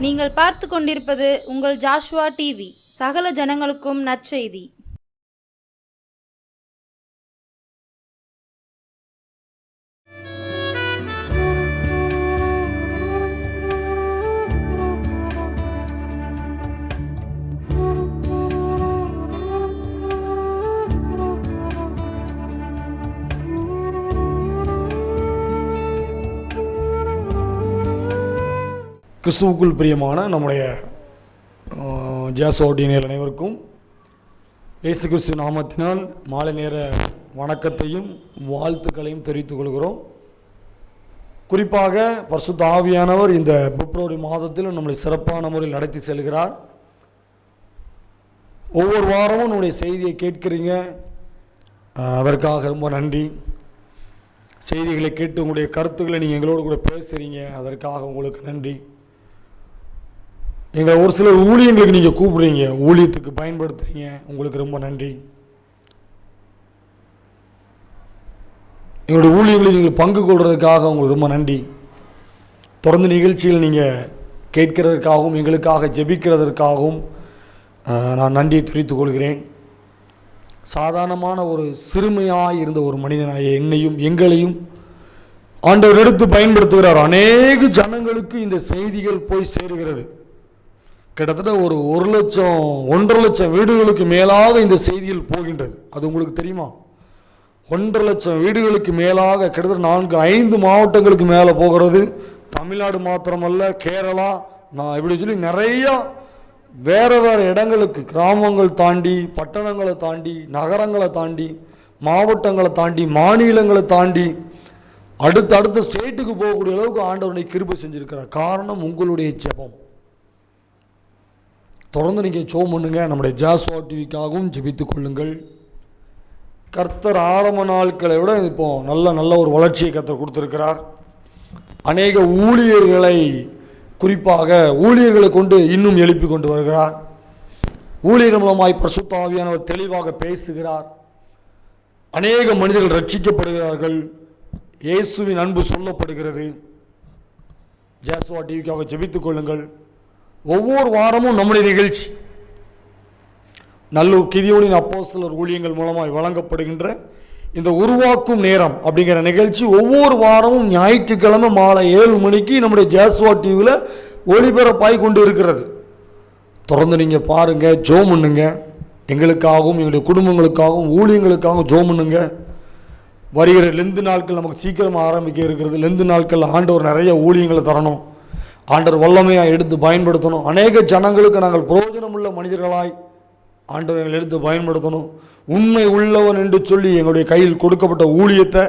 நீங்கள் பார்த்து கொண்டிருப்பது உங்கள் ஜாஷுவா டிவி. சகல ஜனங்களுக்கும் நற்செய்தி. கிறிஸ்துவுக்குள் பிரியமான நம்முடைய ஜாஸ்வாடியினர் அனைவருக்கும் இயேசு கிறிஸ்து நாமத்தினால் மாலை நேர வணக்கத்தையும் வாழ்த்துக்களையும் தெரிவித்துக் கொள்கிறோம். குறிப்பாக பரிசுத்த ஆவியானவர் இந்த பிப்ரவரி மாதத்தில் நம்மளை சிறப்பான முறையில் நடத்தி செல்கிறார். ஒவ்வொரு வாரமும் நம்முடைய செய்தியை கேட்குறீங்க, அதற்காக ரொம்ப நன்றி. செய்திகளை கேட்டு உங்களுடைய கருத்துக்களை நீங்கள் எங்களோடு கூட பேசுகிறீங்க, அதற்காக உங்களுக்கு நன்றி. எங்களை ஒரு சில ஊழியங்களுக்கு நீங்கள் கூப்பிடுறீங்க, ஊழியத்துக்கு பயன்படுத்துகிறீங்க, உங்களுக்கு ரொம்ப நன்றி. எங்களுடைய ஊழியங்களில் நீங்கள் பங்கு கொள்வதற்காக உங்களுக்கு ரொம்ப நன்றி. தொடர்ந்து நிகழ்ச்சியில் நீங்கள் கேட்கிறதற்காகவும் எங்களுக்காக ஜெபிக்கிறதற்காகவும் நான் நன்றியை தெரிவித்துக் கொள்கிறேன். சாதாரணமான ஒரு சிறுமையாக இருந்த ஒரு மனிதனாய என்னையும் எங்களையும் ஆண்டவர் எடுத்து பயன்படுத்துகிறார். அநேக ஜனங்களுக்கு இந்த செய்திகள் போய் சேருகிறது. கிட்டத்தட்ட ஒரு 1 லட்சம் வீடுகளுக்கு மேலாக இந்த செய்தியில் போகின்றது. அது உங்களுக்கு தெரியுமா? 1.5 லட்சம் வீடுகளுக்கு மேலாக கிட்டத்தட்ட 4-5 மாவட்டங்களுக்கு மேலே போகிறது. தமிழ்நாடு மாத்திரமல்ல, கேரளா, நான் இப்படி சொல்லி நிறையா வேறு இடங்களுக்கு, கிராமங்கள் தாண்டி, பட்டணங்களை தாண்டி, நகரங்களை தாண்டி, மாவட்டங்களை தாண்டி, மாநிலங்களை தாண்டி அடுத்த ஸ்டேட்டுக்கு போகக்கூடிய அளவுக்கு ஆண்டவனை கிருபை செஞ்சிருக்கிறார். காரணம் உங்களுடைய ஜெபம். தொடர்ந்து நீங்கள் ஜெபம் பண்ணுங்க. நம்முடைய ஜாஸ்வா டிவிக்காகவும் ஜெபித்துக் கொள்ளுங்கள். கர்த்தர் ஆரம்ப நாட்களை விட இப்போ நல்ல ஒரு வளர்ச்சியை கர்த்தர் கொடுத்துருக்கிறார். அநேக ஊழியர்களை, குறிப்பாக ஊழியர்களை கொண்டு இன்னும் எழுப்பி கொண்டு வருகிறார். ஊழியர்கள் மூலமாய் பரிசுத்த ஆவியானவர் தெளிவாக பேசுகிறார். அநேக மனிதர்கள் ரட்சிக்கப்படுகிறார்கள். இயேசுவின் அன்பு சொல்லப்படுகிறது. ஜாஸ்வா டிவிக்காக ஜெபித்துக் கொள்ளுங்கள். ஒவ்வொரு வாரமும் நம்முடைய நிகழ்ச்சி நல்லூர் கிதியோனின் அப்போஸ்தலர் ஊழியங்கள் மூலமாக வழங்கப்படுகின்ற இந்த உருவாக்கும் நேரம் அப்படிங்கிற நிகழ்ச்சி ஒவ்வொரு வாரமும் ஞாயிற்றுக்கிழமை மாலை 7 மணிக்கு நம்முடைய ஜாஸ்வா டிவியில் ஒளிபரப்பாய் கொண்டு இருக்கிறது. தொடர்ந்து நீங்கள் பாருங்கள், ஜெபம் பண்ணுங்க. எங்களுக்காகவும் எங்களுடைய குடும்பங்களுக்காகவும் ஊழியங்களுக்காகவும் ஜெபம் பண்ணுங்க. வருகிற லெந்து நாட்கள் நமக்கு சீக்கிரமாக ஆரம்பிக்க இருக்கிறது. லெந்து நாட்கள் ஆண்டவர் நிறைய ஊழியங்களை தரணும். ஆண்டவர் வல்லமையாக எடுத்து பயன்படுத்தணும். அநேக ஜனங்களுக்கு நாங்கள் பிரயோஜனமுள்ள மனிதர்களாய் ஆண்டவர் எங்களை எடுத்து பயன்படுத்தணும். உண்மை உள்ளவன் என்று சொல்லி எங்களுடைய கையில் கொடுக்கப்பட்ட ஊழியத்தை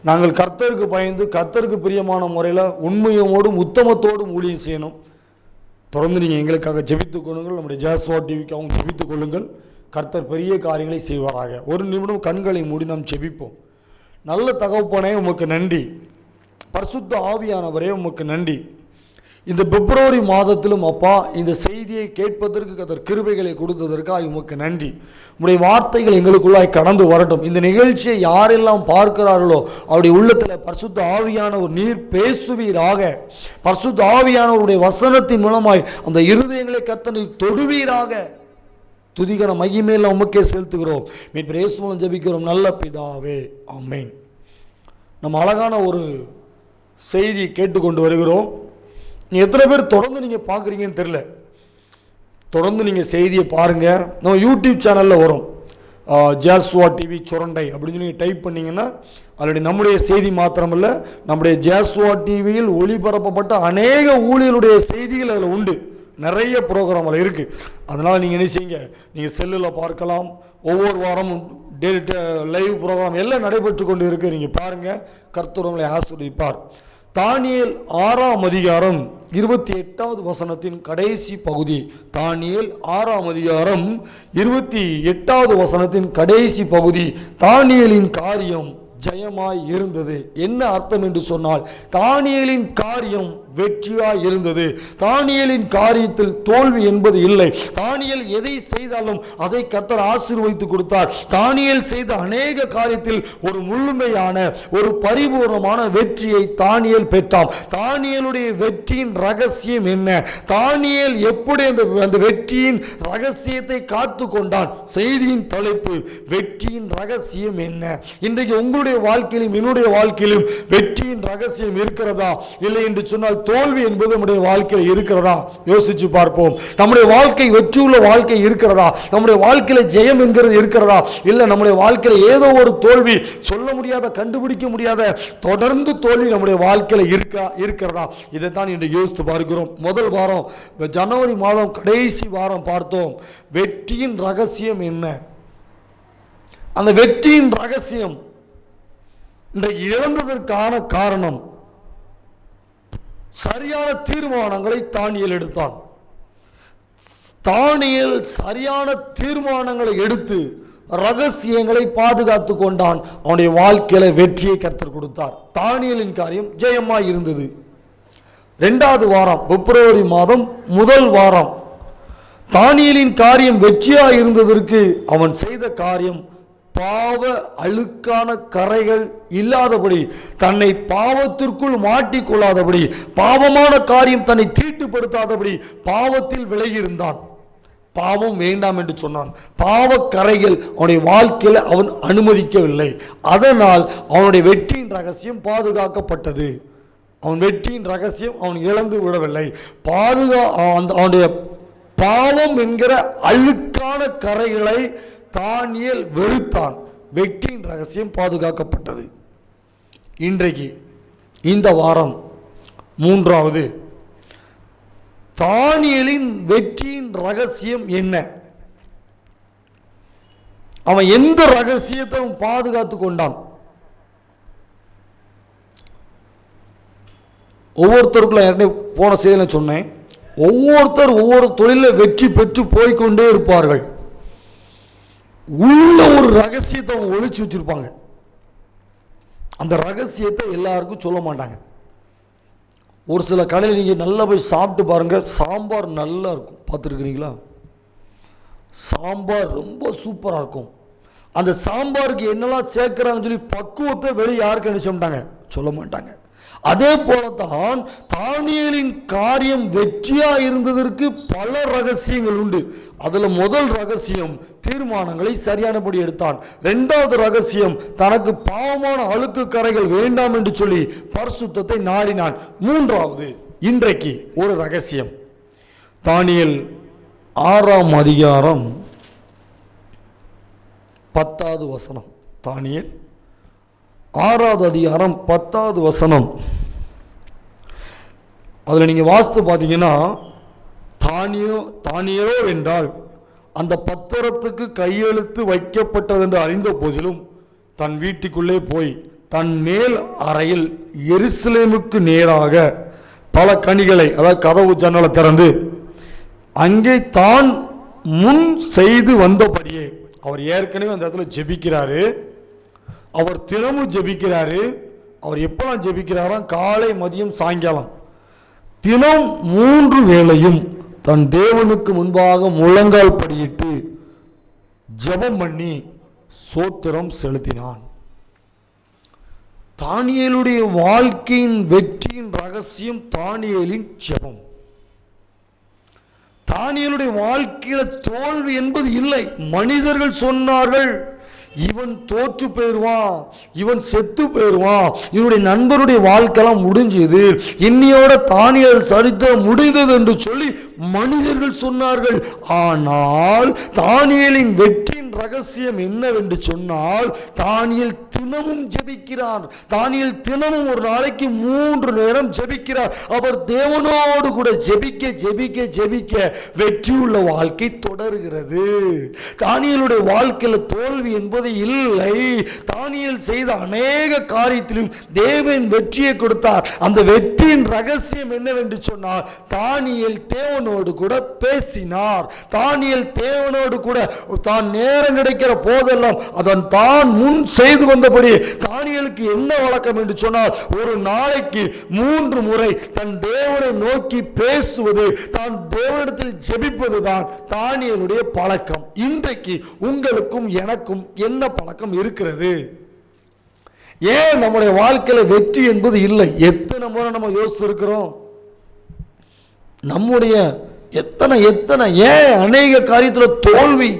நாங்கள் கர்த்தருக்கு பயந்து கர்த்தருக்கு பிரியமான முறையில் உண்மையோடும் உத்தமத்தோடும் ஊழியம் செய்யணும். தொடர்ந்து நீங்கள் எங்களுக்காக ஜெபித்துக் கொள்ளுங்கள். நம்முடைய ஜாஸ்வா டிவிக்காகவும் ஜெபித்துக் கொள்ளுங்கள். கர்த்தர் பெரிய காரியங்களை செய்வாராக. ஒரு நிமிடம் கண்களை மூடி நாம் ஜெபிப்போம். நல்ல தகப்பனே, உமக்கு நன்றி. பரிசுத்த ஆவியானவரே, உமக்கு நன்றி. இந்த பிப்ரவரி மாதத்திலும் அப்பா இந்த செய்தியை கேட்பதற்கு கர்த்தர் கிருபைகளை கொடுத்ததற்காக உமக்கு நன்றி. உம்முடைய வார்த்தைகள் எங்களுக்குள்ளாய் கடந்து வரட்டும். இந்த நிகழ்ச்சியை யாரெல்லாம் பார்க்கிறார்களோ அவருடைய உள்ளத்தில் பரிசுத்த ஆவியானவர் நீர் பேசுவீராக. பரிசுத்த ஆவியானவருடைய வசனத்தின் மூலமாய் அந்த இருதயங்களை கர்த்தனை தொடுவீராக. துதிகன மகிமையெல்லாம் உமக்கே செலுத்துகிறோம். மீட்பர் இயேசு மூலம் ஜெபிக்கிறோம் நல்ல பிதாவே, ஆமென். நம்ம அழகான ஒரு செய்தியை கேட்டுக்கொண்டு வருகிறோம். எத்தனை பேர் தொடர்ந்து நீங்கள் பார்க்குறீங்கன்னு தெரில. தொடர்ந்து நீங்கள் செய்தியை பாருங்கள். நம்ம யூடியூப் சேனலில் வரும், ஜாஸ்வா டிவி சுரண்டை அப்படின்னு சொல்லி டைப் பண்ணிங்கன்னா ஆல்ரெடி நம்முடைய செய்தி மாத்திரமல்ல, நம்முடைய ஜாஸ்வா டிவியில் ஒளிபரப்பப்பட்ட அநேக ஊழியருடைய செய்திகள் அதில் உண்டு. நிறைய ப்ரோக்ராம் அதில் இருக்குது. அதனால் நீங்கள் என்ன செய்யுங்க, நீங்கள் செல்லில் பார்க்கலாம். ஒவ்வொரு வாரமும் டெய்லி லைவ் ப்ரோக்ராம் எல்லாம் நடைபெற்று கொண்டு இருக்குது. நீங்கள் பாருங்கள், கர்த்தர் உங்களை ஆசீர்வதிப்பார். தானியேல் 6ஆம் அதிகாரம் 28வது வசனத்தின் கடைசி பகுதி. தானியேல் 6ஆம் அதிகாரம் 28வது வசனத்தின் கடைசி பகுதி. தானியேலின் காரியம் ஜெயமாய் இருந்தது. என்ன அர்த்தம் என்று சொன்னால், தானியேலின் காரியம் வெற்றியாய் இருந்தது. தானியேலின் காரியத்தில் தோல்வி என்பது இல்லை. தானியேல் எதை செய்தாலும் அதை கர்த்தர் ஆசீர்வதித்து கொடுத்தார். தானியேல் செய்த அநேக காரியத்தில் ஒரு முழுமையான ஒரு பரிபூர்ணமான வெற்றியை தானியேல் பெற்றான். தானியேலுடைய வெற்றியின் ரகசியம் என்ன? தானியேல் எப்படி அந்த வெற்றியின் ரகசியத்தை காத்து கொண்டான்? செய்தியின் தலைப்பு வெற்றியின் ரகசியம் என்ன? இன்றைக்கு உங்களுடைய வாழ்க்கையிலும் என்னுடைய வாழ்க்கையிலும் வெற்றியின் ரகசியம் இருக்கிறதா? இல்லை என்று சொன்னால் தோல்வி என்பது நம்முடைய வாழ்க்கையில் இருக்கிறதா? யோசிச்சு பார்ப்போம். நம்முடைய வாழ்க்கை வெற்றியுள்ள வாழ்க்கை இருக்கிறதா? நம்முடைய வாழ்க்கையில ஜெயம் என்கிறது இருக்கிறதா? இல்லை நம்முடைய வாழ்க்கையில் ஏதோ ஒரு தோல்வி, சொல்ல முடியாத, கண்டுபிடிக்க முடியாத தொடர்ந்து தோல்வி நம்முடைய வாழ்க்கையில் இருக்கிறதா? இதைத்தான் இன்று யோசித்து பார்க்கிறோம். முதல் வாரம் ஜனவரி மாதம் கடைசி வாரம் பார்த்தோம் வெற்றியின் ரகசியம் என்ன. அந்த வெற்றியின் ரகசியம் இன்றைக்கு இழந்ததற்கான காரணம் சரியான தீர்மானங்களை தானியேல் எடுத்தான். தானியேல் சரியான தீர்மானங்களை எடுத்து ரகசியங்களை பாதுகாத்து கொண்டான். அவனுடைய வாழ்க்கையில வெற்றியை கர்த்தர் கொடுத்தார். தானியேலின் காரியம் ஜெயமாய் இருந்தது. இரண்டாவது வாரம் பிப்ரவரி மாதம் முதல் வாரம் தானியேலின் காரியம் வெற்றியாய் இருந்ததற்கு அவன் செய்த காரியம் பாவ அழுக்கான கரைகள் இல்லாதபடி, தன்னை பாவத்திற்குள் மாட்டிக்கொள்ளாதபடி, பாவமான காரியம் தன்னை தீட்டுப்படுத்தாதபடி பாவத்தில் விலகியிருந்தான். பாவம் வேண்டாம் என்று சொன்னான். பாவ கரைகள் அவனுடைய வாழ்க்கையில் அவன் அனுமதிக்கவில்லை. அதனால் அவனுடைய வெற்றியின் ரகசியம் பாதுகாக்கப்பட்டது. அவன் வெற்றியின் ரகசியம் அவன் இழந்து விடவில்லை. அவனுடைய பாவம் என்கிற அழுக்கான கரைகளை தானியேல் வெறுத்தான். வெற்றியின் ரகசியம் பாதுகாக்கப்பட்டது. இன்றைக்கு இந்த வாரம் மூன்றாவது தானியேலின் வெற்றியின் ரகசியம் என்ன? அவன் எந்த ரகசியத்தை பாதுகாத்து கொண்டான்? ஒவ்வொருத்தருக்குள்ள போன செய்தியில சொன்னேன், ஒவ்வொருத்தர் ஒவ்வொரு தொழிலில் வெற்றி பெற்று போய்கொண்டே இருப்பார்கள். உள்ள ஒரு ரகசியத்தை அவங்க ஒழிச்சு வச்சிருப்பாங்க. அந்த ரகசியத்தை எல்லாருக்கும் சொல்ல மாட்டாங்க. ஒரு சில கடையில் நீங்கள் நல்லா போய் சாப்பிட்டு பாருங்க, சாம்பார் நல்லா இருக்கும். பார்த்துருக்கிறீங்களா? சாம்பார் ரொம்ப சூப்பராக இருக்கும். அந்த சாம்பாருக்கு என்னெல்லாம் சேர்க்குறாங்கன்னு சொல்லி பக்குவத்தை வெளியே யாருக்கு நினைச்சோம்ட்டாங்க, சொல்ல மாட்டாங்க. அதே போலத்தான் தானியேலின் காரியம் வெற்றியா இருந்ததற்கு பல ரகசியங்கள் உண்டு. அதுல முதல் ரகசியம் தீர்மானங்களை சரியானபடி எடுத்தான். இரண்டாவது ரகசியம் தனக்கு பாவமான அழுக்கு கரைகள் வேண்டாம் என்று சொல்லி பரிசுத்தத்தை நாடினான். மூன்றாவது இன்றைக்கு ஒரு ரகசியம். தானியேல் 6ஆம் அதிகாரம் 10வது வசனம். தானியேல் 6வது அதிகாரம் 10வது வசனம். அதில் நீங்கள் வாசித்து பார்த்தீங்கன்னா, தானியேலோ என்றால் அந்த பத்திரத்துக்கு கையெழுத்து வைக்கப்பட்டது என்று அறிந்த போதிலும் தன் வீட்டுக்குள்ளே போய் தன் மேல் அறையில் எருசலேமுக்கு நேராக பல கனிகளை, அதாவது கதவு ஜன்னலை திறந்து அங்கே தான் முன் செய்து வந்தபடியே, அவர் ஏற்கனவே அந்த இடத்துல ஜெபிக்கிறாரு. அவர் தினமும் ஜெபிக்கிறாரு. அவர் எப்பெல்லாம் ஜெபிக்கிறாராம்? காலை, மதியம், சாயங்காலம். தினம் 3 வேளையும் தன் தேவனுக்கு முன்பாக முழங்கால் படியிட்டு ஜெபம் பண்ணி சோத்திரம் செலுத்தினான். தானியேலுடைய வாழ்க்கையின் வெற்றியின் ரகசியம் தானியேலின் ஜெபம். தானியேலுடைய வாழ்க்கையில தோல்வி என்பது இல்லை. மனிதர்கள் சொன்னார்கள், இவன் தோற்று போயிடுவான், இவன் செத்து போயிடுவான், இவனுடைய நண்பருடைய வாழ்க்கைலாம் முடிஞ்சது, இன்னையோட தானியேல் சரித்திரம் முடிந்தது என்று சொல்லி மனிதர்கள் சொன்னார்கள். ஆனால் தானியேலின் வெற்றியின் ரகசியம் என்னவென்று சொன்னால், தானியேல் தினமும் ஜெபிக்கிறார். தானியேல் தினமும் ஒரு நாளைக்கு 3 நேரம் ஜெபிக்கிறார். அவர் தேவனோடு கூட ஜெபிக்க ஜெபிக்க ஜெபிக்க வெற்றியுள்ள வாழ்க்கை தொடர்கிறது. தானியேலுடைய வாழ்க்கையில் தோல்வி என்பது இல்லை. தானியேல் செய்த அநேக காரியத்திலும் தேவன் வெற்றியை கொடுத்தார். அந்த வெற்றியின் ரகசியம் என்னவென்று சொன்னால், தானியேல் தேவனோடு கூட பேசினார். தானியேல் தேவனோடு கூட தான் நேரம் கிடைக்கிற போதெல்லாம் அதன் தான் முன் செய்து வந்த இருந்தபடி தானியேலுக்கு என்ன வழக்கம் என்று சொன்னால், ஒரு நாளைக்கு 3 முறை தன் தேவனை நோக்கி பேசுவது, தான் தேவனிடத்தில் ஜெபிப்பதுதான் தானியேலுடைய பழக்கம். இன்றைக்கு உங்களுக்கும் எனக்கும் என்ன பழக்கம் இருக்கிறது? ஏன் நம்முடைய வாழ்க்கையில வெற்றி என்பது இல்லை? எத்தனை முறை நம்ம யோசிச்சிருக்கிறோம்? நம்முடைய எத்தனை ஏன் அநேக காரியத்தில் தோல்வி?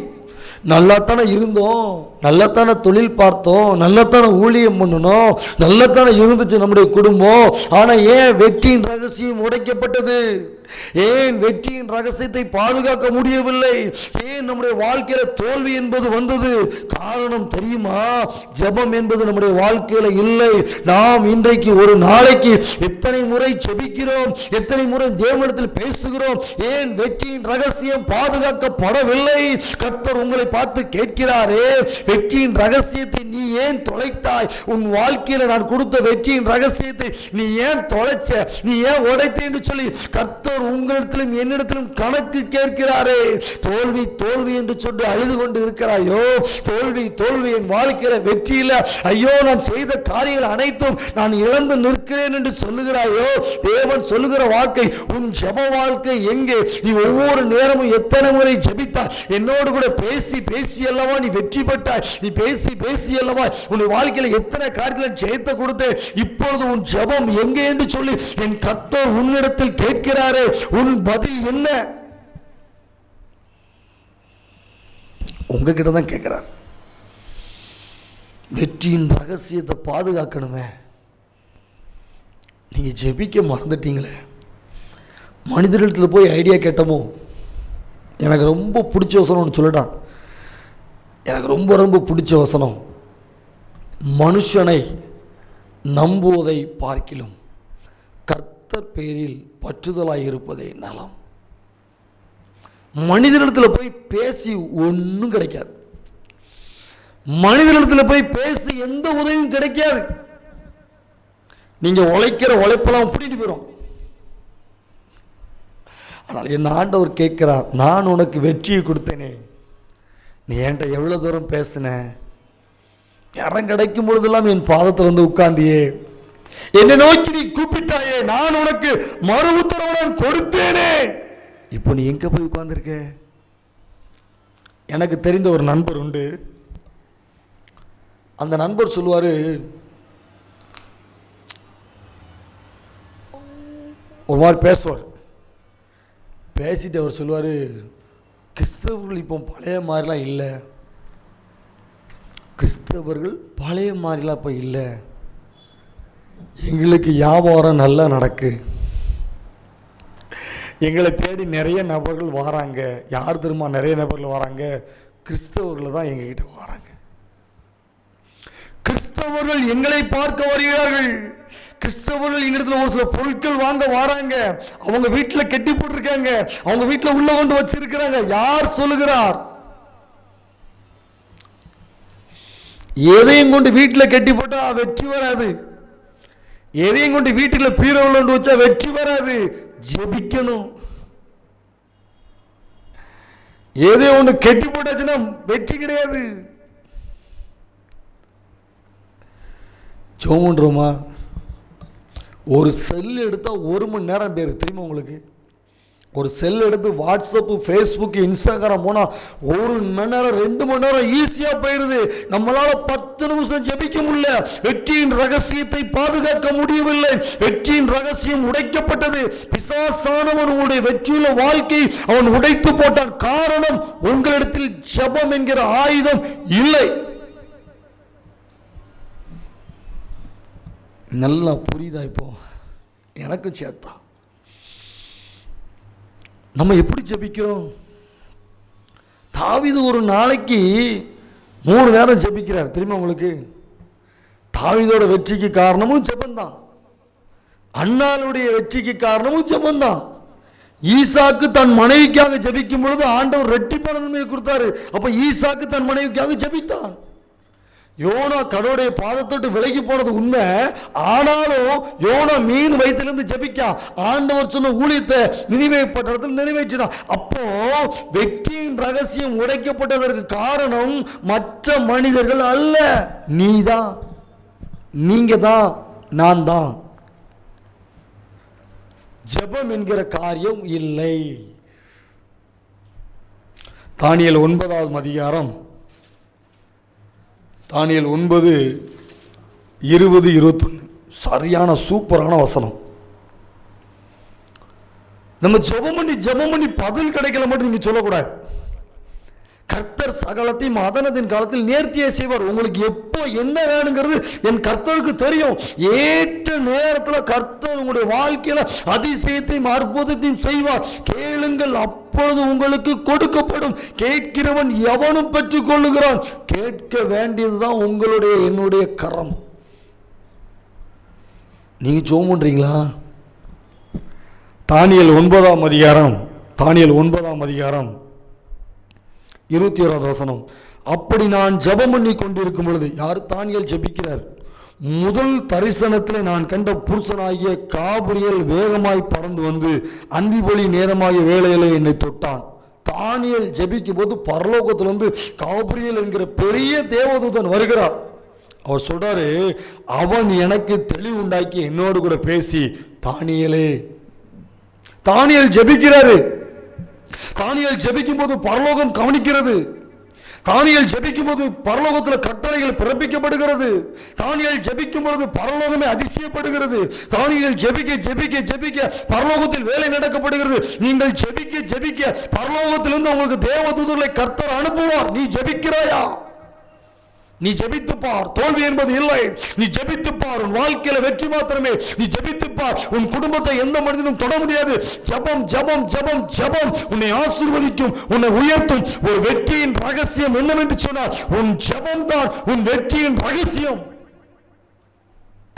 நல்லாத்தானே இருந்தோம், நல்லாத்தானே தொழில் பார்த்தோம், நல்லாத்தானே ஊழியம் பண்ணணும், நல்லாத்தானே இருந்துச்சு நம்முடைய குடும்பம். ஆனால் ஏன் வெற்றியின் ரகசியம் உடைக்கப்பட்டது? ஏன் வெற்றியின் ரகசியத்தை பாதுகாக்க முடியவில்லை? ஏன் நம்முடைய வாழ்க்கையில தோல்வி என்பது வந்தது? காரணம் தெரியுமா? ஜெபம் என்பது நம்முடைய வாழ்க்கையில இல்லை. நாம் இன்றைக்கு ஒரு நாளைக்கு எத்தனை முறை ஜெபிக்கிறோம், எத்தனை முறை தேவனிடத்தில் பேசுகிறோம்? ஏன் வெற்றியின் ரகசியம் பாதுகாக்கப்படவில்லை? கர்த்தர் உங்களை பார்த்து கேட்கிறாரே, வெற்றியின் ரகசியத்தை நீ ஏன் தொலைத்தாய்? உன் வாழ்க்கையில நான் கொடுத்த வெற்றியின் ரகசியத்தை நீ ஏன் தொலைச்ச, நீ ஏன் உடைத்த என்று சொல்லி கர்த்தர் உங்களிடத்திலும் என்னிடத்திலும் கணக்கு கேட்கிறாரே. தோல்வி தோல்வி என்று சொல்லி அழுது கொண்டு இருக்கிறாயோ? தோல்வி தோல்வி, என் வாழ்க்கையில வெற்றி இல்லை, ஐயோ நான் செய்த காரியங்கள் அனைத்தும் நான் இழந்து நிற்கிறேன் என்று சொல்லுகிறாயோ? தேவன் சொல்லுகிற வாழ்க்கை, உன் ஜெப வாழ்க்கை எங்கே? நீ ஒவ்வொரு நேரமும் எத்தனை முறை ஜெபித்தாய்? என்னோடு கூட பேசி பேசி அல்லவா நீ வெற்றி பெற்றாய். நீ பேசி பேசி அல்லவா உன் வாழ்க்கையில எத்தனை காரியத்தில் ஜெயத்தை கொடுத்து. இப்பொழுது உன் ஜெபம் எங்கே என்று சொல்லி என் கர்த்தர் உன்னிடத்தில் கேட்கிறாரே. உன் பதில் என்ன? உங்ககிட்ட தான் கேட்கிறார். வெற்றியின் ரகசியத்தை பாதுகாக்கணுமே. நீங்க ஜெபிக்க மறந்துட்டீங்களே. மனிதர்களிடத்தில் போய் ஐடியா கேட்டமோ? எனக்கு ரொம்ப பிடிச்ச வசனம் ஒன்று சொல்லிட்டான். எனக்கு ரொம்ப ரொம்ப பிடிச்ச வசனம், மனுஷனை நம்புவதை பார்க்கிலும் கர்த்தர் பேரில் பற்றுதலாய் இருப்பதே நலம். மனிதனிடத்தில் போய் பேசி ஒன்றும் கிடைக்காது. மனிதனிடத்தில் போய் பேசி எந்த உதவியும் கிடைக்காது. நீங்க உழைக்கிற உழைப்பெல்லாம் பிடிட்டு போயிடும். ஆனால் என் ஆண்டவர் கேட்கிறார், நான் உனக்கு வெற்றியை கொடுத்தேனே, நீ என்கிட்ட எவ்வளவு தூரம் பேசின? இடம் கிடைக்கும் பொழுதெல்லாம் என் பாதத்தில் வந்து உட்கார்ந்தியே, என்னை நோக்கி நீ கூப்பிட்டாயே, நான் உனக்கு மறு உத்தரவுடன் கொடுத்தேனே. இப்போ நீ எங்க போய் உட்கார்ந்திருக்க? எனக்கு தெரிந்த ஒரு நண்பர் உண்டு. அந்த நண்பர் சொல்லுவாரு, ஒரு மாதிரி பேசுவார். பேசிட்டு அவர் சொல்லுவார், கிறிஸ்தவர்கள் இப்போ பழைய மாதிரிலாம் இல்லை, கிறிஸ்தவர்கள் பழைய மாதிரிலாம் இப்போ இல்லை, எங்களுக்கு வியாபாரம் நல்லா நடக்கு, எங்களை தேடி நிறைய நபர்கள் வராங்க. யார் தெரியுமா நிறைய நபர்கள் வராங்க? கிறிஸ்தவர்கள் தான் எங்ககிட்ட வராங்க. கிறிஸ்தவர்கள் எங்களை பார்க்க வருகிறார்கள். கிறிஸ்தவர்கள் எங்களிடத்துல ஒரு சில பொருட்கள் வாங்க வராங்க. அவங்க வீட்டில் கட்டி போட்டிருக்காங்க, அவங்க வீட்டில் உள்ள கொண்டு வச்சிருக்கிறாங்க. யார் சொல்லுகிறார்? எதையும் கொண்டு வீட்டில் கட்டி போட்டா வெற்றி வராது. எதையும் கொண்டு வீட்டில் பீரோவில் கொண்டு வச்சா வெற்றி வராது. ஜெபிக்கணும். எதையும் ஒன்று கட்டி போட்டாச்சுன்னா வெற்றி கிடையாது. ஜோமன்றோமா? ஒரு செல் எடுத்தால் 1 மணி நேரம் பேர் தெரியுமா உங்களுக்கு? ஒரு செல் எடுத்து வாட்ஸ்அப்பு, ஃபேஸ்புக், இன்ஸ்டாகிராம் போனால் 1 மணி நேரம் 2 மணி நேரம் ஈஸியாக போயிடுது. நம்மளால 10 நிமிஷம் ஜெபிக்க முடியல. வெற்றியின் ரகசியத்தை பாதுகாக்க முடியவில்லை. வெற்றியின் ரகசியம் உடைக்கப்பட்டது. பிசாசானவன் உங்களுடைய வெற்றியுள்ள வாழ்க்கை அவன் உடைத்து போட்டான். காரணம், உங்களிடத்தில் ஜெபம் என்கிற ஆயுதம் இல்லை. நல்லா புரியுதா? இப்போ எனக்கும் சேர்த்தா நம்ம எப்படி ஜெபிக்கிறோம்? தாவீது ஒரு நாளைக்கு 3 நேரம் ஜெபிக்கிறார் தெரியுமா உங்களுக்கு? தாவீதோட வெற்றிக்கு காரணமும் ஜெபந்தான். அன்னாளுடைய வெற்றிக்கு காரணமும் ஜெபந்தான். ஈசாக்கு தன் மனைவிக்காக ஜெபிக்கும் பொழுது ஆண்டவர் ரெட்டிப்பான நன்மையை கொடுத்தாரு. அப்ப ஈசாக்கு தன் மனைவிக்காக ஜெபித்தான். யோனா கடவுளுடைய பாதத்தோட்டு விலகி போனது உண்மை. ஆனாலும் யோனா மீன் வயிற்றிலிருந்து ஜெபிக்கான். ஆண்டவர் சொன்ன ஊழியத்தை நினைவே பட்டணத்தில் நிறைவேற்றினான். அப்போ வெற்றியின் ரகசியம் உடைக்கப்பட்டதற்கு காரணம் மற்ற மனிதர்கள் அல்ல, நீதான், நீங்க தான், நான் தான். ஜெபம் என்கிற காரியம் இல்லை. தானியேல் 9ஆம் அதிகாரம், தானியேல் 9:20-21 சரியான சூப்பரான வசனம். நம்ம ஜெபம் பண்ணி பதில் கிடைக்கல மட்டும் நீங்க சொல்லக்கூடாது. கர்த்தர் சகலத்தையும் அதனத்தின் காலத்தில் நேர்த்தியை செய்வார். உங்களுக்கு எப்போ என்ன வேணுங்கிறது என் கர்த்தருக்கு தெரியும். ஏற்ற நேரத்தில் கர்த்தர் உங்களுடைய வாழ்க்கையில அதிசயத்தையும் அற்புதத்தையும் செய்வார். கேளுங்கள், அப்பொழுது உங்களுக்கு கொடுக்கப்படும். கேட்கிறவன் எவனும் பெற்றுக் கொள்ளுகிறான். கேட்க வேண்டியதுதான் உங்களுடைய என்னுடைய கரம். நீங்க ஜெபம் பண்றீங்களா? தானியேல் 9ஆம் அதிகாரம், தானியேல் 9ஆம் அதிகாரம் 21ஆவது வசனம். அப்படி நான் ஜெபம் பண்ணி கொண்டிருக்கும் பொழுது, யார்? தானியேல் ஜெபிக்கிறார். முதல் தரிசனத்தில் நான் கண்ட புருஷனாகிய காபிரியேல் வேகமாய் பறந்து வந்து அந்திபொலி நேரமாகிய வேளையிலே என்னை தொட்டான். தானியேல் ஜெபிக்கும் போது பரலோகத்திலிருந்து காபிரியேல் என்கிற பெரிய தேவதூதன் வருகிறார். அவர் சொல்றாரு, அவன் எனக்கு தெளிவுண்டாக்கி என்னோடு கூட பேசி, தானியேலே, தானியேல் ஜெபிக்கிறாரு. தானியேல் ஜெபிக்கும் போது பரலோகம் கவனிக்கிறது. தானியேல் ஜெபிக்கும் போது பரலோகத்தில் கட்டளைகள் பிறப்பிக்கப்படுகிறது. தானியேல் ஜெபிக்கும் பொழுது பரலோகமே அதிசயப்படுகிறது. தானியேல் ஜெபிக்க ஜெபிக்க ஜெபிக்க பரலோகத்தில் வேலை நடக்கப்படுகிறது. நீங்கள் ஜெபிக்க ஜெபிக்க பரலோகத்திலிருந்து உங்களுக்கு தேவதூதர்களை கர்த்தர் அனுப்புவார். நீ ஜெபிக்கிறாயா? நீ ஜெபித்துப்பார், தோல்வி என்பது இல்லை. நீ ஜெபித்துப்பார், உன் வாழ்க்கையில வெற்றி மாத்திரமே. நீ ஜெபித்துப்பார், உன் குடும்பத்தை எந்த மனிதனும் தொட முடியாது. ஜெபம் ஜெபம் ஜெபம் ஜெபம் உன்னை ஆசீர்வதிக்கும், உன்னை உயர்த்தும். ஒரு வெற்றியின் ரகசியம் என்னவென்று சொன்னால் உன் ஜெபம் தான் உன் வெற்றியின் ரகசியம்.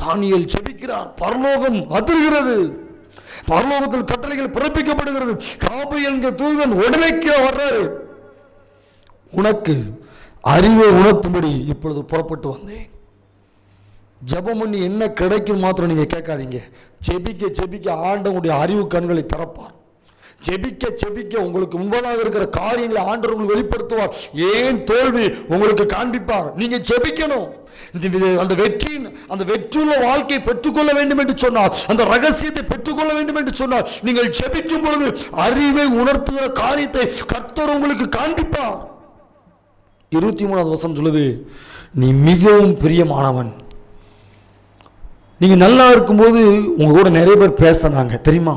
தானியேல் ஜெபிக்கிறார், பரலோகம் அதிர்கிறது. பரலோகத்தில் கட்டளைகள் பிறப்பிக்கப்படுகிறது. காபிரியேல் என்கிற தூதன் உடனே வர்றாரு. உனக்கு அறிவை உணர்த்தும்படி இப்பொழுது புறப்பட்டு வந்தேன். ஜெபம் பண்ணி என்ன கிடைக்கும் மாத்திரம் நீங்க கேட்காதீங்க. ஜெபிக்க ஜெபிக்க ஆண்டவருடைய அறிவு கண்களை திறப்பார். ஜெபிக்க ஜெபிக்க உங்களுக்கு முன்பதாக இருக்கிற காரியங்களை ஆண்டவர் உங்களுக்கு வெளிப்படுத்துவார். ஏன் தோல்வி உங்களுக்கு காண்பிப்பார். நீங்க ஜெபிக்கணும். அந்த வெற்றியுள்ள வாழ்க்கையை பெற்றுக்கொள்ள வேண்டும் என்று சொன்னார், அந்த ரகசியத்தை பெற்றுக்கொள்ள வேண்டும் என்று சொன்னார், நீங்கள் ஜெபிக்கும் பொழுது அறிவை உணர்த்துகிற காரியத்தை கர்த்தர் உங்களுக்கு காண்பிப்பார். 23ஆவது வசனம் சொல்லுது, நீ மிகவும் பிரியமானவன். நீங்க நல்லா இருக்கும்போது உங்க கூட நிறைய பேர் பேசினாங்க தெரியுமா?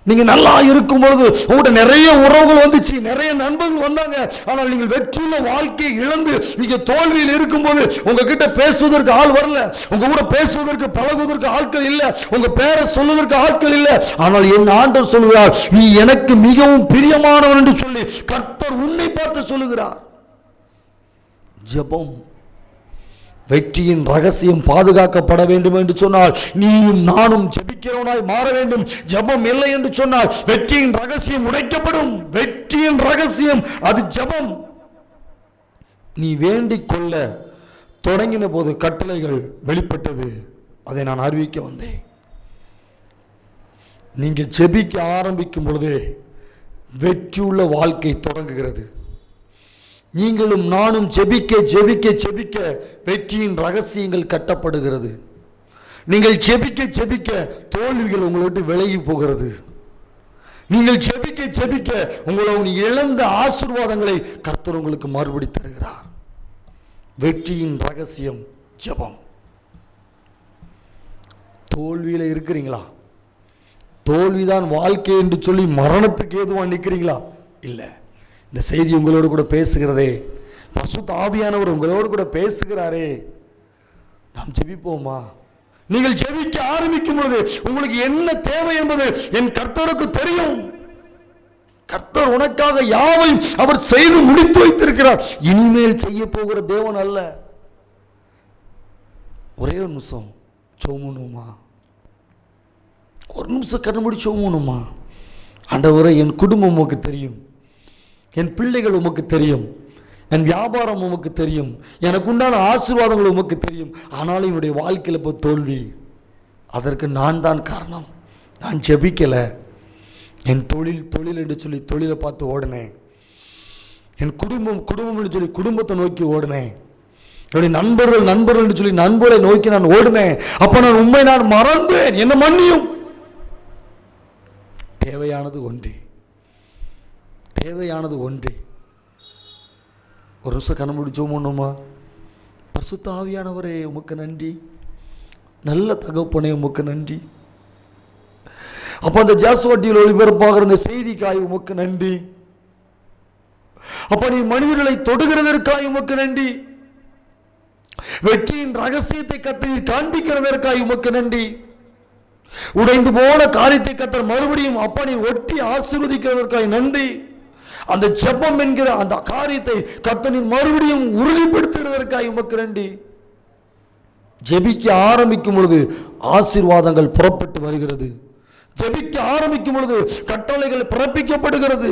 நீங்க நல்லா இருக்கும்பொழுது உங்கள்கிட்ட நிறைய உறவுகள் வந்துச்சு, நிறைய நண்பர்கள் வந்தாங்க. ஆனால் நீங்கள் வெற்றியுள்ள வாழ்க்கையை இழந்து நீங்க தோல்வியில் இருக்கும்போது உங்ககிட்ட பேசுவதற்கு ஆள் வரல, உங்க கூட பேசுவதற்கு பழகுவதற்கு ஆட்கள் இல்லை, உங்க பேரை சொல்லுவதற்கு ஆட்கள் இல்லை. ஆனால் என் ஆண்டவர் சொல்லுகிறார், நீ எனக்கு மிகவும் பிரியமானவன் என்று சொல்லி கர்த்தர் உன்னை பார்த்து சொல்லுகிறார். ஜெபம் வெற்றியின் ரகசியம் பாதுகாக்கப்பட வேண்டும் என்று சொன்னால் நீயும் நானும் ஜெபிக்கிறவனாய் மாற வேண்டும். ஜெபம் இல்லை என்று சொன்னால் வெற்றியின் ரகசியம் உடைக்கப்படும். வெற்றியின் ரகசியம் அது ஜெபம். நீ வேண்டிக் கொள்ள தொடங்கின போது கட்டளைகள் வெளிப்பட்டது, அதை நான் அறிவிக்க வந்தேன். நீங்க ஜெபிக்க ஆரம்பிக்கும் பொழுதே வெற்றியுள்ள வாழ்க்கை தொடங்குகிறது. நீங்களும் நானும் ஜெபிக்க ஜெபிக்க ஜெபிக்க வெற்றியின் ரகசியங்கள் கட்டப்படுகிறது. நீங்கள் ஜெபிக்க ஜெபிக்க தோல்விகள் உங்களை விட்டு விலகி போகிறது. நீங்கள் ஜெபிக்க ஜெபிக்க உங்களை இழந்த ஆசீர்வாதங்களை கர்த்தர் உங்களுக்கு மறுபடி தருகிறார். வெற்றியின் ரகசியம் ஜெபம். தோல்வியில இருக்கிறீங்களா? தோல்விதான் வாழ்க்கை என்று சொல்லி மரணத்துக்கு ஏதுவா நிற்கிறீங்களா? இல்லை. இந்த செய்தி உங்களோடு கூட பேசுகிறதே, பரிசுத்த ஆவியானவர் உங்களோடு கூட பேசுகிறாரே. நாம் ஜெபிப்போமா? நீங்கள் ஜெபிக்க ஆரம்பிக்கும் பொழுது உங்களுக்கு என்ன தேவை என்பது என் கர்த்தருக்கு தெரியும். கர்த்தர் உனக்காக யாவையும் அவர் செய்து முடித்து வைத்திருக்கிறார். இனிமேல் செய்ய போகிற தேவன் அல்ல. ஒரே ஒரு நிமிஷம் சோமுனுமா, ஒரு நிமிஷம் கண்ணுமூடி சோமுனுமா. ஆண்டவரே, என் குடும்பம் உமக்கு தெரியும், என் பிள்ளைகள் உமக்கு தெரியும், என் வியாபாரம் உமக்கு தெரியும், எனக்கு உண்டான ஆசீர்வாதங்கள் உமக்கு தெரியும். ஆனாலும் என்னுடைய வாழ்க்கையில் இப்போ தோல்வி. அதற்கு நான் தான் காரணம். நான் ஜெபிக்கலை. என் தொழில் என்று சொல்லி தொழிலை பார்த்து ஓடினேன். என் குடும்பம் என்று சொல்லி குடும்பத்தை நோக்கி ஓடினேன். என்னுடைய நண்பர்கள் என்று சொல்லி நண்பர்களை நோக்கி நான் ஓடினேன். அப்போ நான் உண்மை நான் மறந்தேன். என்ன மன்னியும். தேவையானது ஒன்றே. ஒரு நிமிஷம் கண்ண முடிச்சோம் ஒண்ணுமா. பரிசுத்த ஆவியானவரே உமக்கு நன்றி. நல்ல தகப்பனே உமக்கு நன்றி. அப்ப அந்த ஜாசுவா டிவியில் ஒளிபரப்பாகிற இந்த செய்திக்காய் உமக்கு நன்றி. அப்ப நீ மனிதர்களை தொடுகிறதற்காய் உமக்கு நன்றி. வெற்றியின் ரகசியத்தை கர்த்தர் காண்பிக்கிறதற்காய் உமக்கு நன்றி. உடைந்து போன காரியத்தை கர்த்தர் மறுபடியும் அப்பா நீ ஒட்டி ஆசீர்வதிக்கிறதற்காய் நன்றி. அந்த ஜெபம் என்கிற அந்த காரியத்தை கர்த்தர் மறுபடியும் உறுதிப்படுத்துகிறதற்காய் உமக்கு நன்றி. ஜெபிக்க ஆரம்பிக்கும் பொழுது ஆசீர்வாதங்கள் புறப்பட்டு வருகிறது. ஜெபிக்க ஆரம்பிக்கும் பொழுது கட்டளைகள் பிறப்பிக்கப்படுகிறது.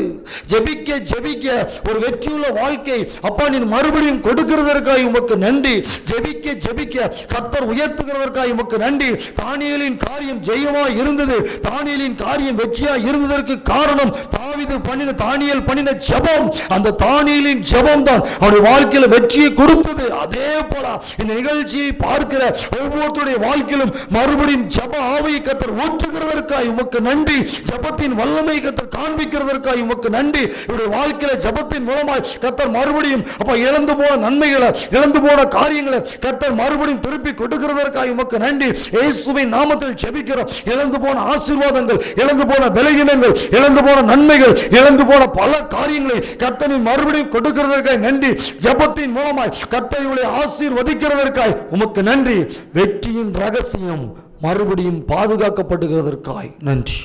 ஜெபிக்க ஒரு வெற்றியுள்ள வாழ்க்கை அப்பா நீ மறுபடியும் கொடுக்கிறதற்காக உமக்கு நன்றி. ஜெபிக்க கர்த்தர் உயர்த்துகிறதற்காக உமக்கு நன்றி. தானியேலின் காரியம் ஜெயமாய் இருந்தது. தானியேலின் காரியம் வெற்றியாய் இருந்ததற்கு காரணம் தானியேல் பண்ணின ஜெபம். அந்த தானியேலின் ஜெபம் தான் அவருடைய வாழ்க்கையில் வெற்றியை கொடுத்தது. அதே போல இந்த நிகழ்ச்சியை பார்க்கிற ஒவ்வொருத்தருடைய வாழ்க்கையிலும் மறுபடியும் ஜெப ஆவியை கர்த்தர் ஊற்றுகிறதற்காக உமக்கு நன்றி. ஜெபத்தின் வல்லமை கர்த்தர் காண்பிக்கிறதற்காக உமக்கு நன்றி. இவருடைய வாழ்க்கையில ஜெபத்தின் மூலமாய் கர்த்தர் மறுபடியும் அப்ப இழந்து போன நன்மைகளை, இழந்து போன காரியங்களை கர்த்தர் மறுபடியும் திருப்பி கொடுக்கிறதற்காக உமக்கு நன்றி. இயேசுவின் நாமத்தில் ஜெபிக்கிறோம். இழந்து போன ஆசீர்வாதங்கள், இழந்து போன பலவீனங்கள், இழந்து போன நன்மைகள், இழந்து போன பல காரியங்களை கர்த்தர் மறுபடியும் கொடுக்கிறதற்காக நன்றி. ஜெபத்தின் மூலமாய் கர்த்தரை ஆசீர்வதிக்கிறதற்காக உமக்கு நன்றி. வெற்றியின் ரகசியம் மறுபடியும் பாதுகாக்கப்படுகிறதற்காய் நன்றி.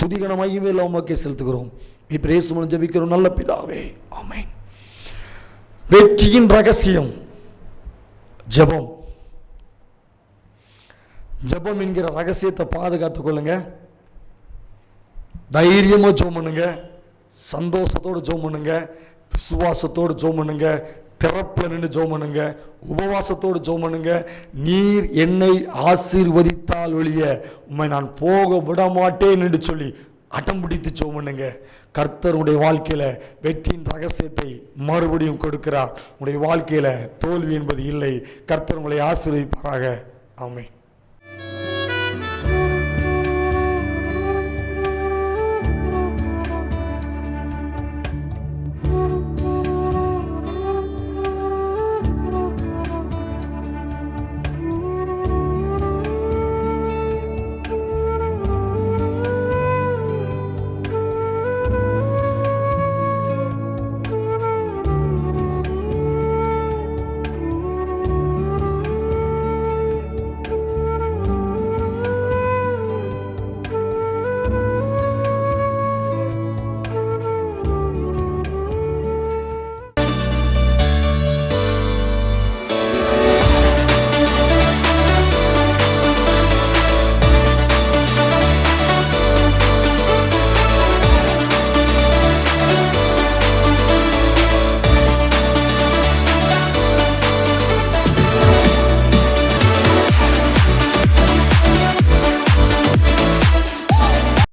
துதிகன மகிமையில் உமக்கே செலுத்துகிறோம். இப்ப இயேசு மூலம் ஜெபிக்கிறோம் நல்ல பிதாவே, ஆமென். வெற்றியின் ரகசியம் ஜெபம். ஜெபம் என்கிற ரகசியத்தை பாதுகாத்துக் கொள்ளுங்க. தைரியமா ஜெபம் பண்ணுங்க. சந்தோஷத்தோடு ஜெபம் பண்ணுங்க. விசுவாசத்தோடு ஜெபம் பண்ணுங்க. திறப்புல நின்று ஜெபம் பண்ணுங்க. உபவாசத்தோடு ஜெபம் பண்ணுங்க. நீர் என்னை ஆசீர்வதித்தால் ஒழிய உம்மை நான் போக விட மாட்டேன் என்று சொல்லி அடம் பிடித்து ஜெபம் பண்ணுங்க. கர்த்தர் உடைய வாழ்க்கையில வெற்றியின் ரகசியத்தை மறுபடியும் கொடுக்கிறார். உடைய வாழ்க்கையில தோல்வி என்பது இல்லை. கர்த்தர் உங்களை ஆசீர்வதிப்பாராக. ஆமென்.